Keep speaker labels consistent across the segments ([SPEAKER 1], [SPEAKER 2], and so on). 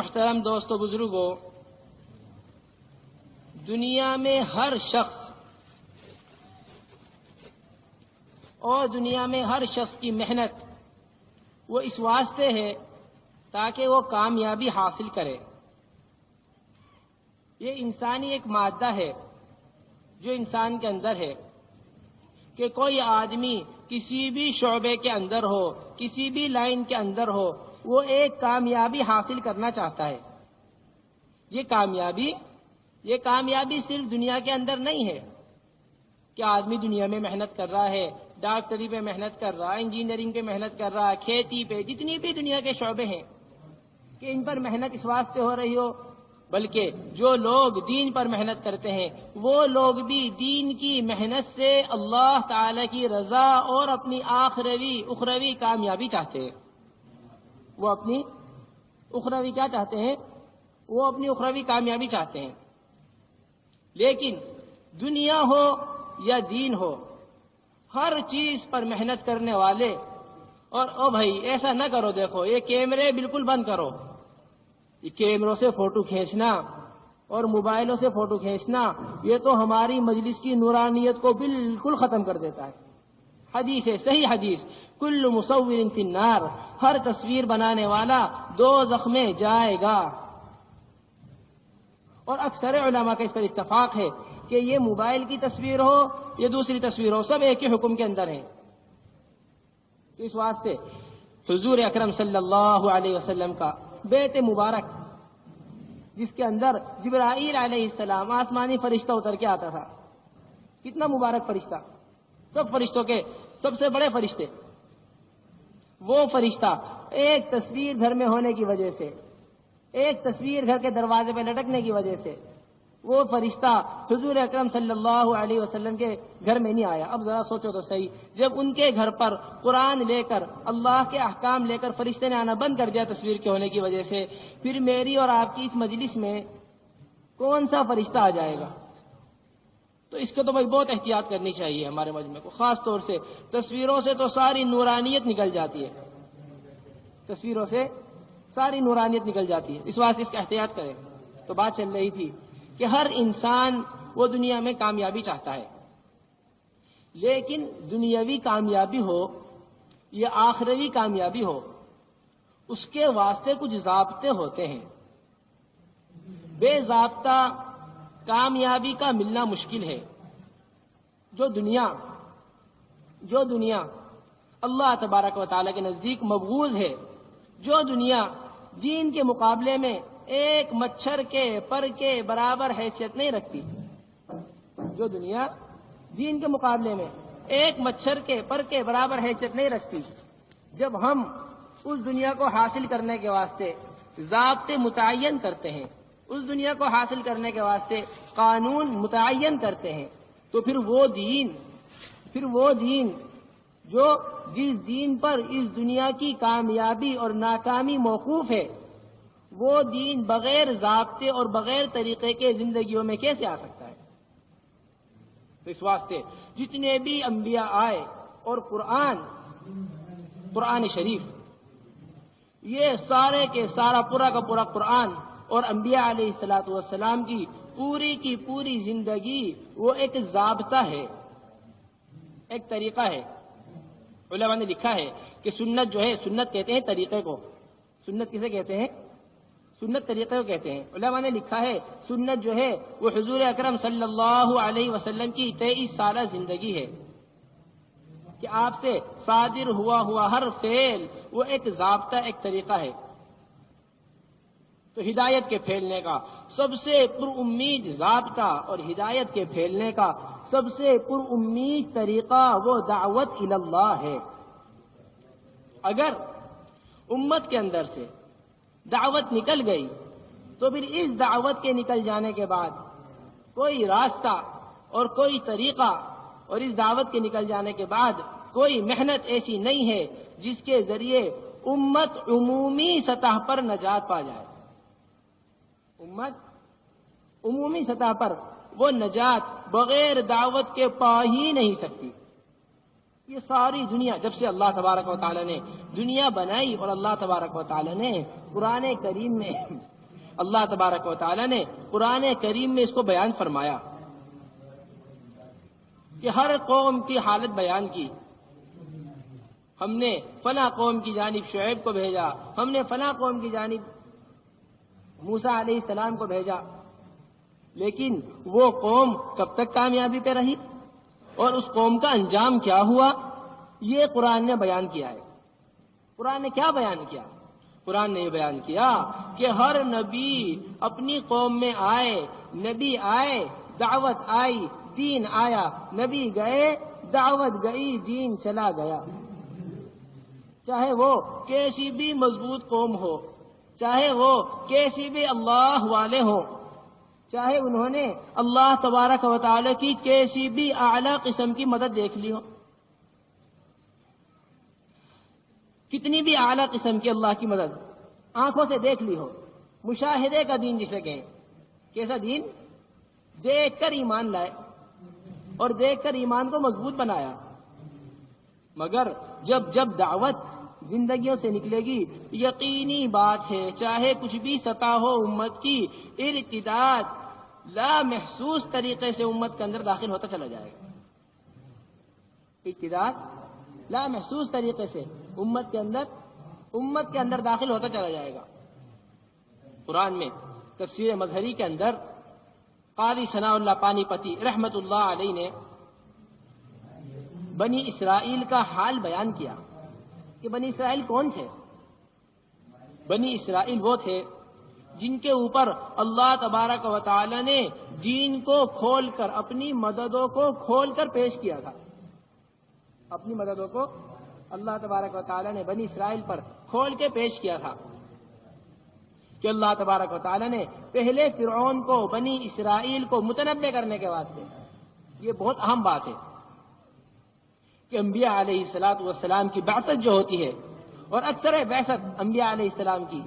[SPEAKER 1] محترم دوستو بزرگوں، دنیا میں ہر شخص کی محنت وہ اس واسطے ہے تاکہ وہ کامیابی حاصل کرے۔ یہ انسانی ایک مادہ ہے جو انسان کے اندر ہے کہ کوئی آدمی کسی بھی شعبے کے اندر ہو، کسی بھی لائن کے اندر ہو، وہ ایک کامیابی حاصل کرنا چاہتا ہے۔ یہ کامیابی صرف دنیا کے اندر نہیں ہے کہ آدمی دنیا میں محنت کر رہا ہے، ڈاکٹری پہ محنت کر رہا ہے، انجینئرنگ پہ محنت کر رہا ہے، کھیتی پہ، جتنی بھی دنیا کے شعبے ہیں کہ ان پر محنت اس واسطے ہو رہی ہو، بلکہ جو لوگ دین پر محنت کرتے ہیں وہ لوگ بھی دین کی محنت سے اللہ تعالی کی رضا اور اپنی اخروی کامیابی چاہتے ہیں۔ وہ اپنی اخروی کیا چاہتے ہیں؟ وہ اپنی اخروی کامیابی چاہتے ہیں۔ لیکن دنیا ہو یا دین ہو، ہر چیز پر محنت کرنے والے، اور او بھائی ایسا نہ کرو، دیکھو یہ کیمرے بالکل بند کرو، یہ کیمروں سے فوٹو کھینچنا اور موبائلوں سے فوٹو کھینچنا یہ تو ہماری مجلس کی نورانیت کو بالکل ختم کر دیتا ہے۔ حدیث ہے، صحیح حدیث، کل مصور فی النار، ہر تصویر بنانے والا دوزخ میں جائے گا۔ اور اکثر علماء کا اس پر اتفاق ہے کہ یہ موبائل کی تصویر ہو یا دوسری تصویر ہو، سب ایک ہی حکم کے اندر ہیں۔ تو اس واسطے حضور اکرم صلی اللہ علیہ وسلم کا بیت مبارک، جس کے اندر جبرائیل علیہ السلام آسمانی فرشتہ اتر کے آتا تھا، کتنا مبارک فرشتہ، سب فرشتوں کے سب سے بڑے فرشتے، وہ فرشتہ ایک تصویر گھر میں ہونے کی وجہ سے، ایک تصویر گھر کے دروازے پہ لٹکنے کی وجہ سے وہ فرشتہ حضور اکرم صلی اللہ علیہ وسلم کے گھر میں نہیں آیا۔ اب ذرا سوچو تو صحیح، جب ان کے گھر پر قرآن لے کر، اللہ کے احکام لے کر فرشتے نے آنا بند کر دیا تصویر کے ہونے کی وجہ سے، پھر میری اور آپ کی اس مجلس میں کون سا فرشتہ آ جائے گا؟ تو اس کو تو بھائی بہت احتیاط کرنی چاہیے ہمارے مجمع کو، خاص طور سے تصویروں سے تو ساری نورانیت نکل جاتی ہے، تصویروں سے ساری نورانیت نکل جاتی ہے، اس واسطے اس کا احتیاط کریں۔ تو بات چل رہی تھی کہ ہر انسان وہ دنیا میں کامیابی چاہتا ہے، لیکن دنیاوی کامیابی ہو یا آخروی کامیابی ہو، اس کے واسطے کچھ ضابطے ہوتے ہیں۔ بے ضابطہ کامیابی کا ملنا مشکل ہے۔ جو دنیا اللہ تبارک و تعالیٰ کے نزدیک مبغوض ہے، جو دنیا دین کے مقابلے میں ایک مچھر کے پر کے برابر حیثیت نہیں رکھتی، جو دنیا دین کے مقابلے میں ایک مچھر کے پر کے برابر حیثیت نہیں رکھتی، جب ہم اس دنیا کو حاصل کرنے کے واسطے ضابطے متعین کرتے ہیں، اس دنیا کو حاصل کرنے کے واسطے قانون متعین کرتے ہیں، تو پھر وہ دین جو جس دین پر اس دنیا کی کامیابی اور ناکامی موقوف ہے، وہ دین بغیر ضابطے اور بغیر طریقے کے زندگیوں میں کیسے آ سکتا ہے؟ تو اس واسطے جتنے بھی انبیاء آئے اور قرآن شریف، یہ سارے کے سارا پورا کا پورا قرآن اور انبیاء علیہ الصلوۃ والسلام کی پوری زندگی وہ ایک ضابطہ ہے، ایک طریقہ ہے۔ علماء نے لکھا ہے کہ سنت جو ہے، سنت کہتے ہیں طریقے کو، سنت کسے کہتے ہیں؟ سنت طریقے کو کہتے ہیں۔ علماء نے لکھا ہے سنت جو ہے وہ حضور اکرم صلی اللہ علیہ وسلم کی 23 سالہ زندگی ہے، کہ آپ سے صادر ہوا ہر فعل وہ ایک ضابطہ، ایک طریقہ ہے۔ تو ہدایت کے پھیلنے کا سب سے پر امید ضابطہ اور ہدایت کے پھیلنے کا سب سے پر امید طریقہ وہ دعوت الی اللہ ہے۔ اگر امت کے اندر سے دعوت نکل گئی تو پھر اس دعوت کے نکل جانے کے بعد کوئی راستہ اور کوئی طریقہ، اور اس دعوت کے نکل جانے کے بعد کوئی محنت ایسی نہیں ہے جس کے ذریعے امت عمومی سطح پر نجات پا جائے۔ امت عمومی سطح پر وہ نجات بغیر دعوت کے پا ہی نہیں سکتی۔ یہ ساری دنیا جب سے اللہ تبارک و تعالی نے دنیا بنائی اور اللہ تبارک و تعالی نے قرآن کریم میں اللہ تبارک و تعالی نے قرآن کریم میں اس کو بیان فرمایا کہ ہر قوم کی حالت بیان کی. ہم نے فلاں قوم کی جانب شعیب کو بھیجا, ہم نے فلاں قوم کی جانب موسیٰ علیہ السلام کو بھیجا, لیکن وہ قوم کب تک کامیابی پہ رہی اور اس قوم کا انجام کیا ہوا, یہ قرآن نے بیان کیا ہے. قرآن نے کیا بیان کیا؟ قرآن نے یہ بیان کیا کہ ہر نبی اپنی قوم میں آئے, نبی آئے, دعوت آئی, دین آیا, نبی گئے, دعوت گئی, دین چلا گیا. چاہے وہ کیسی بھی مضبوط قوم ہو, چاہے وہ کیسی بھی اللہ والے ہوں, چاہے انہوں نے اللہ تبارک و تعالی کی کیسی بھی اعلیٰ قسم کی مدد دیکھ لی ہو, کتنی بھی اعلیٰ قسم کی اللہ کی مدد آنکھوں سے دیکھ لی ہو, مشاہدے کا دین جسے کہیں, کیسا دین؟ دیکھ کر ایمان لائے اور دیکھ کر ایمان کو مضبوط بنایا. مگر جب دعوت زندگیوں سے نکلے گی, یقینی بات ہے چاہے کچھ بھی سطح ہو امت کی, ارتداد لا محسوس طریقے سے امت کے اندر داخل ہوتا چلا جائے گا. ارتداد لا محسوس طریقے سے امت کے اندر داخل ہوتا چلا جائے گا. قرآن میں تفسیر مظہری کے اندر قاضی ثناء اللہ پانی پتی رحمت اللہ علیہ نے بنی اسرائیل کا حال بیان کیا کہ بنی اسرائیل کون تھے. بنی اسرائیل وہ تھے جن کے اوپر اللہ تبارک و تعالی نے دین کو کھول کر, اپنی مددوں کو کھول کر پیش کیا تھا. اپنی مددوں کو اللہ تبارک و تعالی نے بنی اسرائیل پر کھول کے پیش کیا تھا کہ اللہ تبارک و تعالی نے پہلے فرعون کو, بنی اسرائیل کو متنبع کرنے کے واسطے, یہ بہت اہم بات ہے کہ انبیاء علیہ الصلوۃ والسلام کی بعثت جو ہوتی ہے, اور اکثر بعثت انبیاء علیہ السلام کی,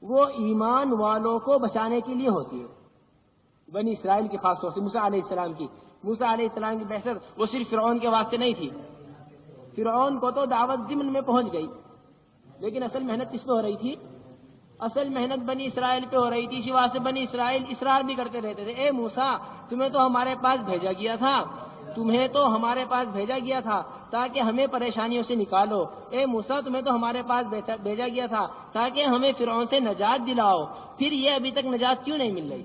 [SPEAKER 1] وہ ایمان والوں کو بچانے کے لیے ہوتی ہے. بنی اسرائیل کی خاص طور سے موسیٰ علیہ السلام کی بعثت وہ صرف فرعون کے واسطے نہیں تھی. فرعون کو تو دعوت ضمن میں پہنچ گئی, لیکن اصل محنت کس پہ ہو رہی تھی؟ اصل محنت بنی اسرائیل پہ ہو رہی تھی. اسی واسطے بنی اسرائیل اصرار بھی کرتے رہتے تھے, اے موسیٰ تمہیں تو ہمارے پاس بھیجا گیا تھا تاکہ ہمیں پریشانیوں سے نکالو. اے موسیٰ تمہیں تو ہمارے پاس بھیجا گیا تھا تاکہ ہمیں فرعون سے نجات دلاؤ. پھر یہ ابھی تک نجات کیوں نہیں مل رہی؟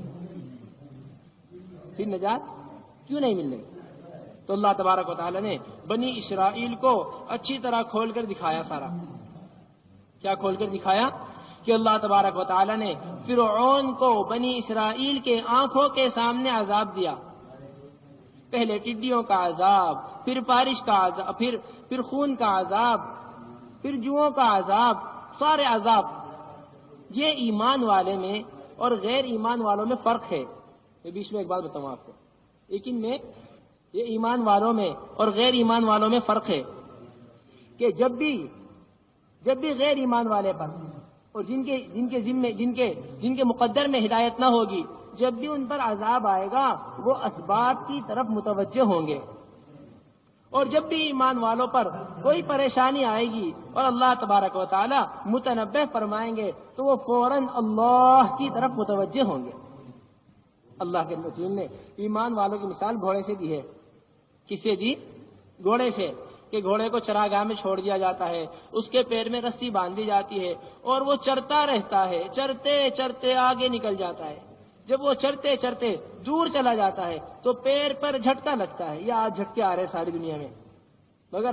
[SPEAKER 1] تو اللہ تبارک و تعالی نے بنی اسرائیل کو اچھی طرح کھول کر دکھایا. سارا کیا کھول کر دکھایا؟ کہ اللہ تبارک و تعالی نے فرعون کو بنی اسرائیل کے آنکھوں کے سامنے عذاب دیا. پہلے ٹڈیوں کا عذاب, پھر بارش کا عذاب, پھر خون کا عذاب, پھر جوؤں کا عذاب, سارے عذاب. یہ ایمان والے میں اور غیر ایمان والوں میں فرق ہے. یہ بیچ میں ایک بات بتاؤں آپ کو, لیکن میں یہ ایمان والوں میں اور غیر ایمان والوں میں فرق ہے کہ جب بھی غیر ایمان والے پر اور جن کے مقدر میں ہدایت نہ ہوگی, جب بھی ان پر عذاب آئے گا وہ اسباب کی طرف متوجہ ہوں گے, اور جب بھی ایمان والوں پر کوئی پریشانی آئے گی اور اللہ تبارک و تعالی متنبہ فرمائیں گے تو وہ فوراً اللہ کی طرف متوجہ ہوں گے. اللہ کے رسول نے ایمان والوں کی مثال گھوڑے سے دی ہے. کس سے دی؟ گھوڑے سے, کہ گھوڑے کو چراگاہ میں چھوڑ دیا جاتا ہے, اس کے پیر میں رسی باندھی جاتی ہے اور وہ چرتا رہتا ہے, چرتے چرتے آگے نکل جاتا ہے. جب وہ چرتے چرتے دور چلا جاتا ہے تو پیر پر جھٹکا لگتا ہے. یہ آج جھٹکے آ رہے ہیں ساری دنیا میں, مگر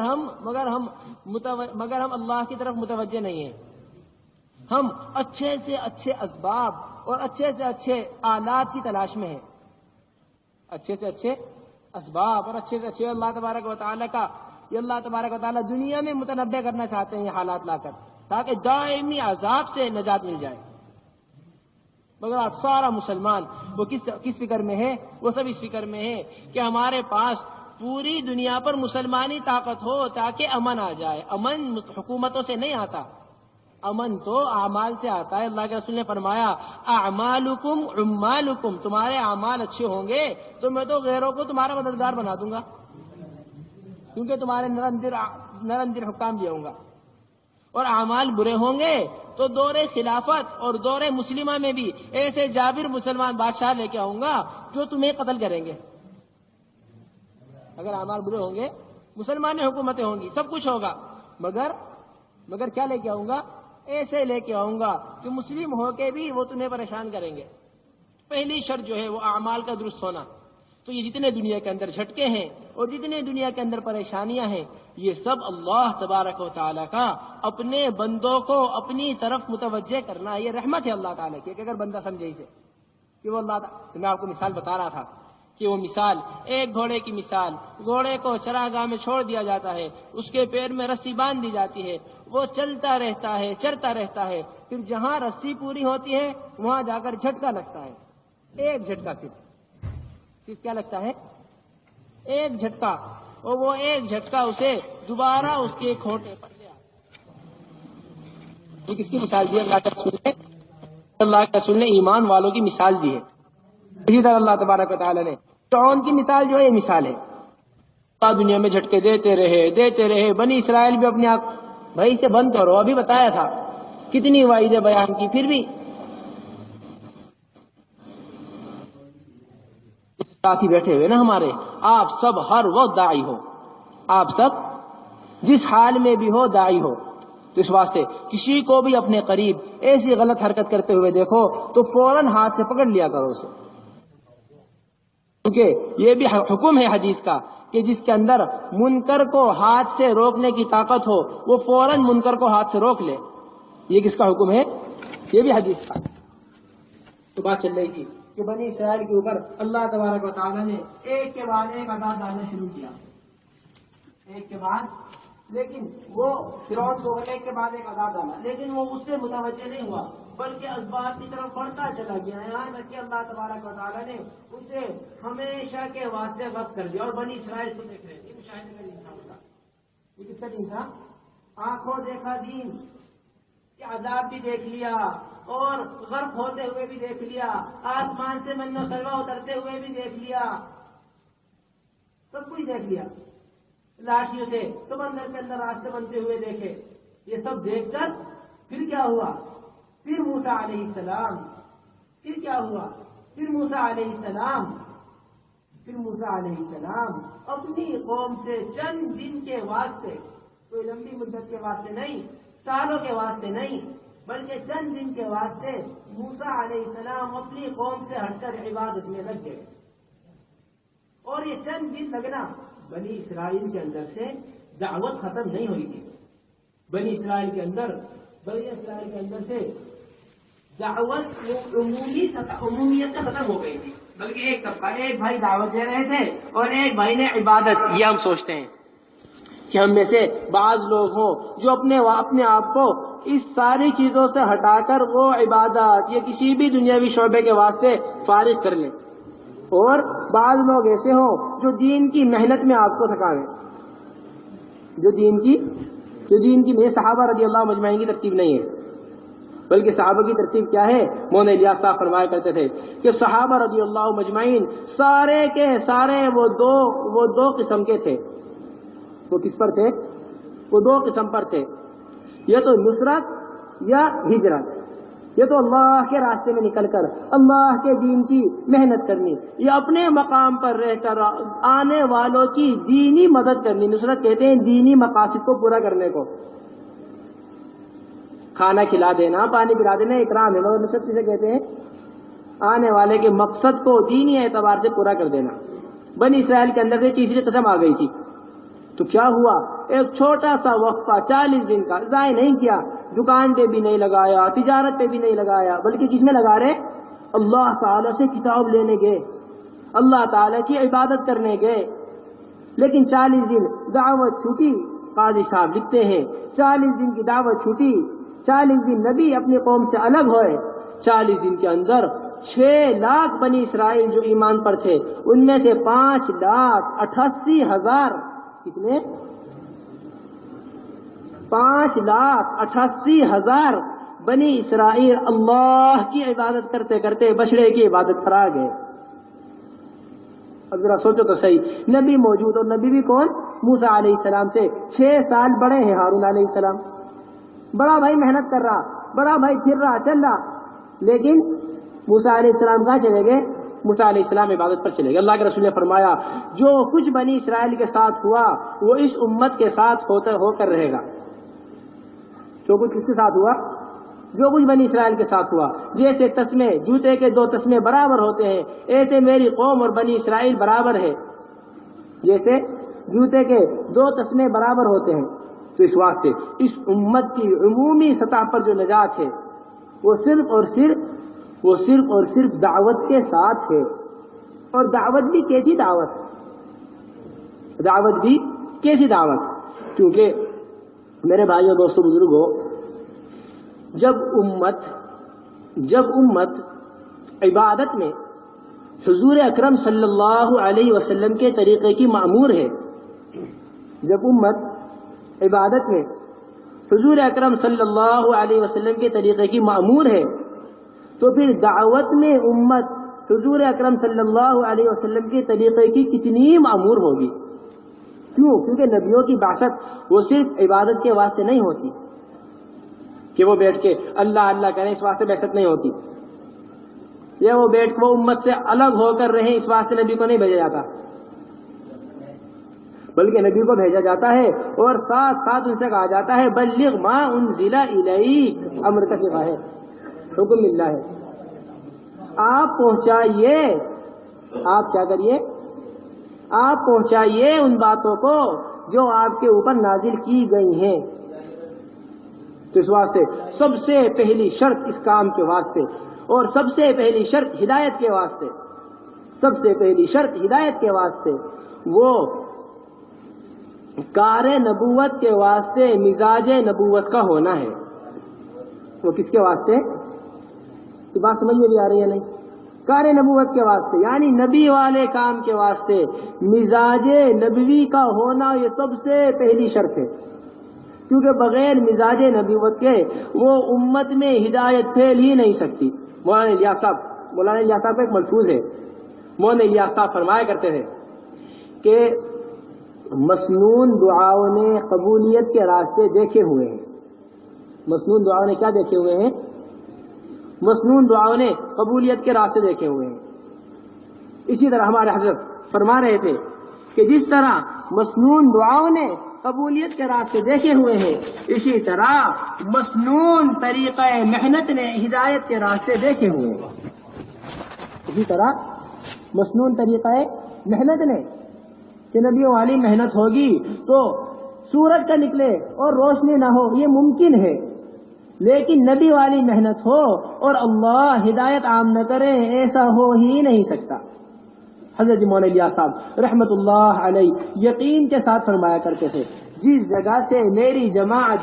[SPEAKER 1] ہم اللہ کی طرف متوجہ نہیں ہیں. ہم اچھے سے اچھے اسباب اور اچھے سے اچھے آلات کی تلاش میں ہیں. اچھے سے اچھے اسباب اور اچھے سے اچھے اللہ تبارک و تعالیٰ کا, یہ اللہ تبارک و تعالیٰ دنیا میں متنبع کرنا چاہتے ہیں یہ حالات لا کر, تاکہ دائمی عذاب سے نجات مل جائے. مگر آپ سارا مسلمان وہ کس فکر میں ہے؟ وہ سب اس فکر میں ہے کہ ہمارے پاس پوری دنیا پر مسلمانی طاقت ہو تاکہ امن آ جائے. امن حکومتوں سے نہیں آتا, امن تو اعمال سے آتا ہے. اللہ کے رسول نے فرمایا اعمالکم عمالکم، تمہارے اعمال اچھے ہوں گے تو میں تو غیروں کو تمہارا مددگار بنا دوں گا، کیونکہ تمہارے نرم دل حکام بھی ہوں گا. اور اعمال برے ہوں گے تو دور خلافت اور دور مسلمہ میں بھی ایسے جابر مسلمان بادشاہ لے کے آؤں گا جو تمہیں قتل کریں گے. اگر اعمال برے ہوں گے، مسلمان حکومتیں ہوں گی، سب کچھ ہوگا، مگر کیا لے کے آؤں گا؟ ایسے لے کے آؤں گا کہ مسلم ہو کے بھی وہ تمہیں پریشان کریں گے. پہلی شرط جو ہے وہ اعمال کا درست ہونا. تو یہ جتنے دنیا کے اندر جھٹکے ہیں اور جتنے دنیا کے اندر پریشانیاں ہیں، یہ سب اللہ تبارک و تعالیٰ کا اپنے بندوں کو اپنی طرف متوجہ کرنا، یہ رحمت ہے اللہ تعالیٰ کی. کہ اگر بندہ سمجھے اسے کہ وہ اللہ تعالیٰ، میں آپ کو مثال بتا رہا تھا کہ وہ مثال ایک گھوڑے کی مثال، گھوڑے کو چراگاہ میں چھوڑ دیا جاتا ہے، اس کے پیر میں رسی باندھ دی جاتی ہے، وہ چلتا رہتا ہے، چرتا رہتا ہے، پھر جہاں رسی پوری ہوتی ہے وہاں جا کر جھٹکا لگتا ہے. ایک جھٹکا صرف کیا لگتا ہے؟ ایک جھٹکا. اور وہ ایک جھٹکا اسے دوبارہ اس کے کھوٹے پر لے آتا. یہ کس کی مثال دی؟ اللہ کے رسول نے. اللہ کے رسول نے ایمان والوں کی مثال دی ہے. اسی طرح اللہ تبارک و تعالیٰ نے فرعون کی مثال جو ہے یہ مثال ہے. دنیا میں جھٹکے دیتے رہے. بنی اسرائیل بھی اپنے آپ بھائی سے بند کرو، ابھی بتایا تھا کتنی وعیدیں بیان کی، پھر بھی ساتھی بیٹھے ہوئے نا ہمارے، آپ سب ہر وقت داعی ہو، آپ سب جس حال میں بھی ہو داعی ہو. تو اس واسطے کسی کو بھی اپنے قریب ایسی غلط حرکت کرتے ہوئے دیکھو تو فوراً ہاتھ سے پکڑ لیا کرو اسے، کیونکہ یہ بھی حکم ہے حدیث کا کہ جس کے اندر منکر کو ہاتھ سے روکنے کی طاقت ہو وہ فوراً منکر کو ہاتھ سے روک لے. یہ کس کا حکم ہے؟ یہ بھی حدیث کا. تو بات چل رہی تھی کہ بنی اسرائیل کے اوپر اللہ تبارک و تعالیٰ نے ایک کے بعد ایک عذاب ڈالنا شروع کیا، ایک کے بعد، لیکن وہ فرعون کو ایک کے بعد ایک عذاب ڈالا، لیکن وہ اس سے متوجہ نہیں ہوا بلکہ اسباب کی طرف بڑھتا چلا گیا. یہاں تک کہ اللہ تبارک و تعالیٰ نے اسے ہمیشہ کے واسطے غرق کر دیا. اور بنی اسرائیل کو دیکھ رہے، یہ مشاہدے کا دن تھا اس کا. یہ کس کا دن تھا؟ آنکھوں دیکھا دین کہ عذاب بھی دیکھ لیا اور غرق ہوتے ہوئے بھی دیکھ لیا، آسمان سے من و سلوہ اترتے ہوئے بھی دیکھ لیا، سب کچھ دیکھ لیا. لاشیوں سے سمندر کے اندر راستے بنتے ہوئے دیکھے. یہ سب دیکھ کر پھر کیا ہوا؟ پھر موسیٰ علیہ السلام، پھر کیا ہوا؟ پھر موسیٰ علیہ السلام اپنی قوم سے چند دن کے واسطے، کوئی لمبی مدت کے واسطے نہیں، سالوں کے واسطے نہیں، بلکہ چند دن کے واسطے موسیٰ علیہ السلام اپنی قوم سے ہٹ کر عبادت میں لگ گئے. اور یہ چند دن لگنا بنی اسرائیل کے اندر سے دعوت ختم نہیں ہوئی تھی. بنی اسرائیل کے اندر سے دعوت عمومیت سے ختم ہو گئی تھی، بلکہ ایک طبقہ، ایک بھائی دعوت دے رہے تھے اور ایک بھائی نے عبادت. یہ ہم سوچتے ہیں کہ ہم میں سے بعض لوگ ہوں جو اپنے آپ کو اس ساری چیزوں سے ہٹا کر وہ عبادت یا کسی بھی دنیاوی شعبے کے واسطے فارغ کر لیں، اور بعض لوگ ایسے ہوں جو دین کی محنت میں آپ کو تھکا دیں، جو دین کی میں صحابہ رضی اللہ مجمعین کی ترتیب نہیں ہے، بلکہ صحابہ کی ترتیب کیا ہے؟ مولانا الیاس صاحب فرمایا کرتے تھے کہ صحابہ رضی اللہ مجمعین سارے کے سارے وہ دو قسم کے تھے. وہ کس پر تھے؟ وہ دو قسم پر تھے، یا تو نصرت یا ہجرت. یہ تو اللہ کے راستے میں نکل کر اللہ کے دین کی محنت کرنی، یا اپنے مقام پر رہ کر آنے والوں کی دینی مدد کرنی. نصرت کہتے ہیں دینی مقاصد کو پورا کرنے کو. کھانا کھلا دینا، پانی پلا دینا اکرام ہے، مگر نصرت کسے کہتے ہیں؟ آنے والے کے مقصد کو دینی اعتبار سے پورا کر دینا. بنی اسرائیل کے اندر سے تیسری قسم آ گئی تھی. تو کیا ہوا؟ ایک چھوٹا سا وقفہ 40 دن کا ضائع نہیں کیا، دکان پہ بھی نہیں لگایا، تجارت پہ بھی نہیں لگایا، بلکہ کس میں لگا رہے؟ اللہ تعالیٰ سے کتاب لینے گئے، اللہ تعالیٰ کی عبادت کرنے گئے. لیکن 40 دن دعوت چھوٹی. قاضی صاحب لکھتے ہیں 40 دن کی دعوت چھوٹی، 40 دن نبی اپنی قوم سے الگ ہوئے. 40 دن کے اندر 6 لاکھ بنی اسرائیل جو ایمان پر تھے، ان میں سے 5,88,000 کتنے؟ 5,88,000 بنی اسرائیل اللہ کی عبادت کرتے کرتے بچڑے کی عبادت پر آ گئے. اب ذرا سوچو تو صحیح, نبی موجود, اور نبی بھی کون؟ موسیٰ علیہ السلام سے 6 سال بڑے ہیں ہارون علیہ السلام. بڑا بھائی محنت کر رہا, بڑا بھائی پھر رہا, چل رہا, لیکن موسیٰ علیہ السلام کہاں چلے گئے؟ موسیٰ علیہ السلام عبادت پر چلے گئے. اللہ کے رسول نے فرمایا جو کچھ بنی اسرائیل کے ساتھ ہوا وہ اس امت کے ساتھ ہو کر رہے گا. جو کچھ کس کے ساتھ ہوا؟ جو کچھ بنی اسرائیل کے ساتھ ہوا. جیسے تسمے, جوتے کے 2 تسمے برابر ہوتے ہیں, ایسے میری قوم اور بنی اسرائیل برابر ہے. جیسے جوتے کے 2 تسمے برابر ہوتے ہیں. تو اس واسطے اس امت کی عمومی سطح پر جو نجات ہے وہ صرف اور صرف دعوت کے ساتھ ہے. اور دعوت بھی کیسی دعوت؟ کیونکہ میرے بھائیوں دوستوں بزرگوں, جب امت عبادت میں حضور اکرم صلی اللہ علیہ وسلم کے طریقے کی مأمور ہے, جب امت عبادت میں حضور اکرم صلی اللہ علیہ وسلم کے طریقے کی مأمور ہے, تو پھر دعوت میں امت حضور اکرم صلی اللہ علیہ وسلم کے طریقے کی کتنی مأمور ہوگی. کیوں؟ کیونکہ نبیوں کی بعثت وہ صرف عبادت کے واسطے نہیں ہوتی کہ وہ بیٹھ کے اللہ اللہ کریں, اس واسطے بعثت نہیں ہوتی, یا وہ بیٹھ کے وہ امت سے الگ ہو کر رہیں, اس واسطے نبی کو نہیں بھیجا جاتا, بلکہ نبی کو بھیجا جاتا ہے اور ساتھ ساتھ ان سے کہا جاتا ہے بلغ ما انزل الیک, امر کا صیغہ ہے, حکم مل رہا ہے, آپ پہنچائیے, آپ کیا کریے, آپ پہنچائیے ان باتوں کو جو آپ کے اوپر نازل کی گئی ہیں. تو اس واسطے سب سے پہلی شرط اس کام کے واسطے, اور سب سے پہلی شرط ہدایت کے واسطے, وہ کار نبوت کے واسطے مزاج نبوت کا ہونا ہے. وہ کس کے واسطے؟ یہ بات سمجھ میں بھی آ رہی ہے نہیں؟ کار نبوت کے واسطے, یعنی نبی والے کام کے واسطے مزاج نبوی کا ہونا یہ سب سے پہلی شرط ہے. کیونکہ بغیر مزاج نبوت کے وہ امت میں ہدایت پھیل ہی نہیں سکتی. مولانا الیاس صاحب کا ایک ملفوظ ہے, مولانا الیاس صاحب فرمایا کرتے تھے کہ مسنون دعاؤں نے قبولیت کے راستے دیکھے ہوئے ہیں. مسنون دعاؤں نے کیا دیکھے ہوئے ہیں؟ مسنون دعاؤں نے قبولیت کے راستے دیکھے ہوئے ہیں. اسی طرح ہمارے حضرت فرما رہے تھے کہ جس طرح مسنون دعاؤں نے قبولیت کے راستے دیکھے ہوئے ہیں, اسی طرح مسنون طریقہ محنت نے ہدایت کے راستے دیکھے ہوئے ہیں. اسی طرح مسنون طریقہ محنت نے کہ نبیوں والی محنت ہوگی تو سورج کا نکلے اور روشنی نہ ہو, یہ ممکن ہے, لیکن نبی والی محنت ہو اور اللہ ہدایت عام نہ کرے, ایسا ہو ہی نہیں سکتا. حضرت مولانا الیاس صاحب رحمت اللہ علیہ یقین کے ساتھ فرمایا کرتے تھے جس جگہ سے میری جماعت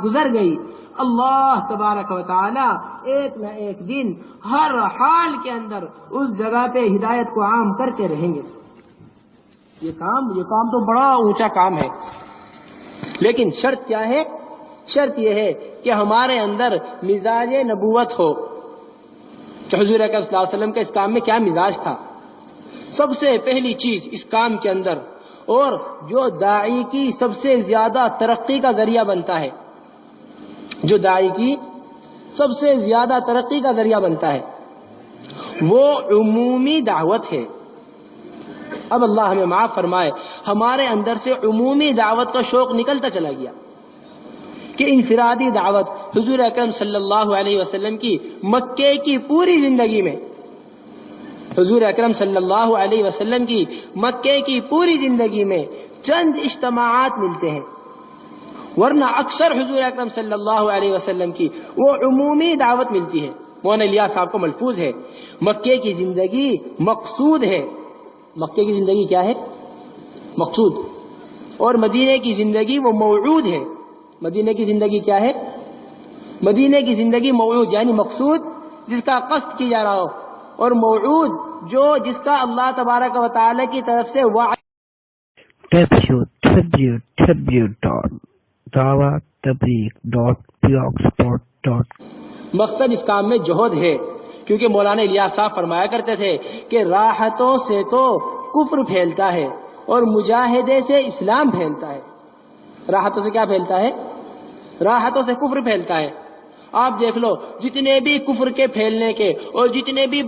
[SPEAKER 1] گزر گئی اللہ تبارک و تعالی ایک نہ ایک دن ہر حال کے اندر اس جگہ پہ ہدایت کو عام کرتے رہیں گے. یہ کام تو بڑا اونچا کام ہے, لیکن شرط کیا ہے؟ شرط یہ ہے کہ ہمارے اندر مزاج نبوت ہو. تو حضور اکرم صلی اللہ علیہ وسلم کا اس کام میں کیا مزاج تھا؟ سب سے پہلی چیز اس کام کے اندر, اور جو داعی کی سب سے زیادہ ترقی کا ذریعہ بنتا ہے, وہ عمومی دعوت ہے. اب اللہ ہمیں معاف فرمائے, ہمارے اندر سے عمومی دعوت کا شوق نکلتا چلا گیا کہ انفرادی دعوت حضور اکرم صلی اللہ علیہ وسلم کی مکے کی پوری زندگی میں, حضور اکرم صلی اللہ علیہ وسلم کی مکے کی پوری زندگی میں چند اجتماعات ملتے ہیں, ورنہ اکثر حضور اکرم صلی اللہ علیہ وسلم کی وہ عمومی دعوت ملتی ہے. مولانا الیاس صاحب کو ملفوظ ہے مکے کی زندگی مقصود ہے. مکے کی زندگی کیا ہے؟ مقصود. اور مدینے کی زندگی وہ موعود ہے. مدینے کی زندگی کیا ہے؟ مدینے کی زندگی موعود, یعنی مقصود جس کا قصد کی جا رہا ہو, اور موعود جس کا اللہ تبارک و تعالی کی طرف سے وعد.
[SPEAKER 2] www.dawattableek.blogspot.com
[SPEAKER 1] مقصد اس کام میں جہد ہے، کیونکہ مولانا الیاس صاحب فرمایا کرتے تھے کہ راحتوں سے تو کفر پھیلتا ہے اور مجاہدے سے اسلام پھیلتا ہے۔ راحتوں سے کیا پھیلتا ہے؟ راحتوں سے کفر پھیلتا ہے۔ آپ دیکھ لو، جتنے بھی کفر کے پھیلنے کے اور جتنے بھی